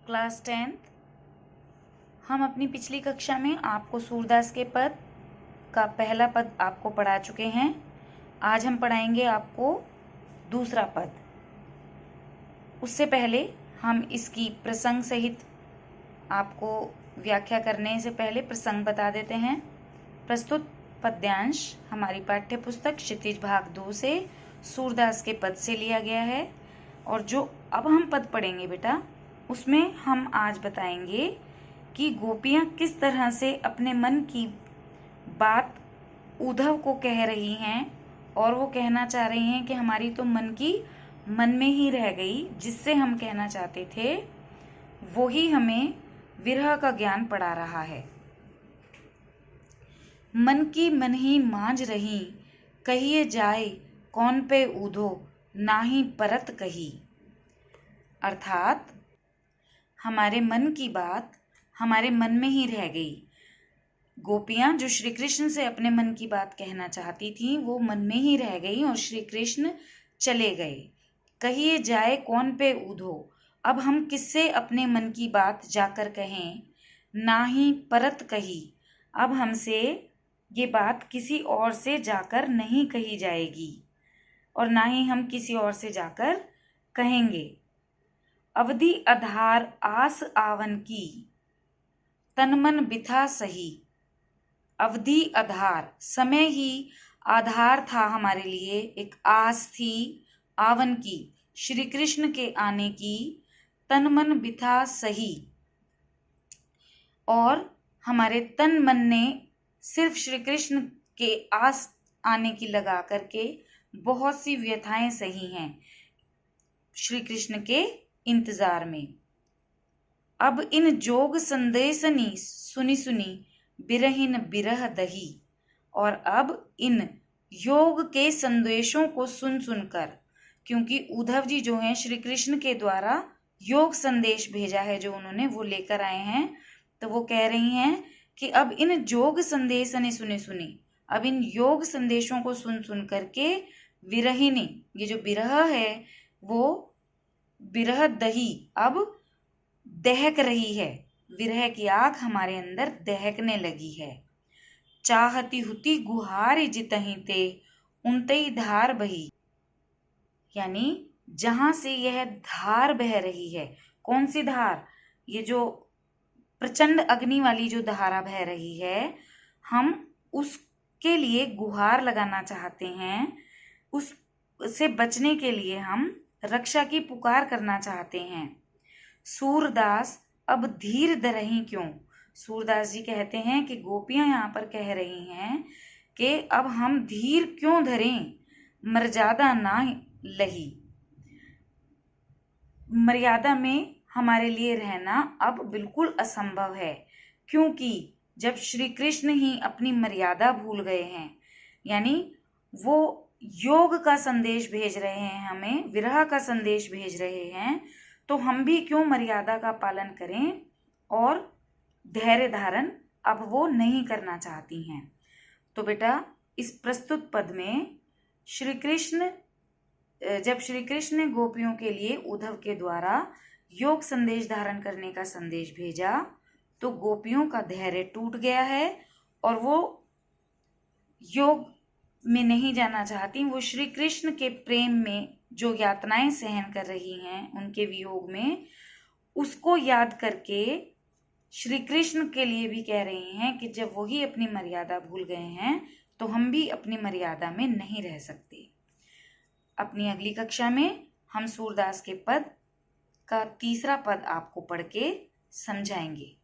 Class 10th। हम अपनी पिछली कक्षा में आपको सूरदास के पद का पहला पद आपको पढ़ा चुके हैं। आज हम पढ़ाएंगे आपको दूसरा पद। उससे पहले हम इसकी प्रसंग सहित आपको व्याख्या करने से पहले प्रसंग बता देते हैं। प्रस्तुत पद्यांश हमारी पाठ्य पुस्तक क्षितिज भाग 2 से सूरदास के पद से लिया गया है। और जो अब हम पद पढ़ेंगे बेटा, उसमें हम आज बताएंगे कि गोपियां किस तरह से अपने मन की बात उद्धव को कह रही हैं। और वो कहना चाह रही हैं कि हमारी तो मन में ही रह गई, जिससे हम कहना चाहते थे वो ही हमें विरह का ज्ञान पड़ा रहा है। मन की मन ही मांझ रही, कहिए जाए कौन पे ऊधो, नाही परत कही। अर्थात हमारे मन की बात हमारे मन में ही रह गई। गोपियां जो श्री कृष्ण से अपने मन की बात कहना चाहती थीं, वो मन में ही रह गई और श्री कृष्ण चले गए। कहिए जाए कौन पे ऊधो, अब हम किससे अपने मन की बात जाकर कहें। ना ही परत कही, अब हमसे ये बात किसी और से जाकर नहीं कही जाएगी और ना ही हम किसी और से जाकर कहेंगे। अवधि आधार आस आवन की, तन मन बिथा सही। अवधि आधार, समय ही आधार था हमारे लिए, एक आस थी आवन की, श्री कृष्ण के आने की। तन मन बिथा सही, और हमारे तन मन ने सिर्फ श्री कृष्ण के आस आने की लगा करके बहुत सी व्यथाएं सही हैं श्री कृष्ण के इंतजार में। अब इन जोग संदेशनी सुनी सुनी, बिरहिन बिरह दही। और अब इन योग के संदेशों को सुन सुनकर, क्योंकि उद्धव जी जो हैं श्री कृष्ण के द्वारा योग संदेश भेजा है जो उन्होंने, वो लेकर आए हैं। तो वो कह रही हैं कि अब इन जोग संदेशनी सुनी सुनी, अब इन योग संदेशों को सुन सुन करके विरहिनी, ये जो विरह है वो विरह दही अब दहक रही है। विरह की आग हमारे अंदर दहकने लगी है। चाहती हुती गुहार जितही ते, उनतई धार बही। यानी जहां से यह धार बह रही है, कौन सी धार, ये जो प्रचंड अग्नि वाली जो धारा बह रही है, हम उसके लिए गुहार लगाना चाहते हैं। उससे बचने के लिए हम रक्षा की पुकार करना चाहते हैं। सूरदास अब धीर धरहीं क्यों। सूरदास जी कहते हैं कि गोपियां यहाँ पर कह रही हैं कि अब हम धीर क्यों धरें, मर्यादा ना लही। मर्यादा में हमारे लिए रहना अब बिल्कुल असंभव है, क्योंकि जब श्री कृष्ण ही अपनी मर्यादा भूल गए हैं, यानी वो योग का संदेश भेज रहे हैं, हमें विरह का संदेश भेज रहे हैं, तो हम भी क्यों मर्यादा का पालन करें। और धैर्य धारण अब वो नहीं करना चाहती हैं। तो बेटा, इस प्रस्तुत पद में जब श्री कृष्ण ने गोपियों के लिए उद्धव के द्वारा योग संदेश धारण करने का संदेश भेजा, तो गोपियों का धैर्य टूट गया है और वो योग में नहीं जाना चाहती। वो श्री कृष्ण के प्रेम में जो यातनाएं सहन कर रही हैं, उनके वियोग में, उसको याद करके श्री कृष्ण के लिए भी कह रही हैं कि जब वही अपनी मर्यादा भूल गए हैं, तो हम भी अपनी मर्यादा में नहीं रह सकते। अपनी अगली कक्षा में हम सूरदास के पद का तीसरा पद आपको पढ़ के समझाएंगे।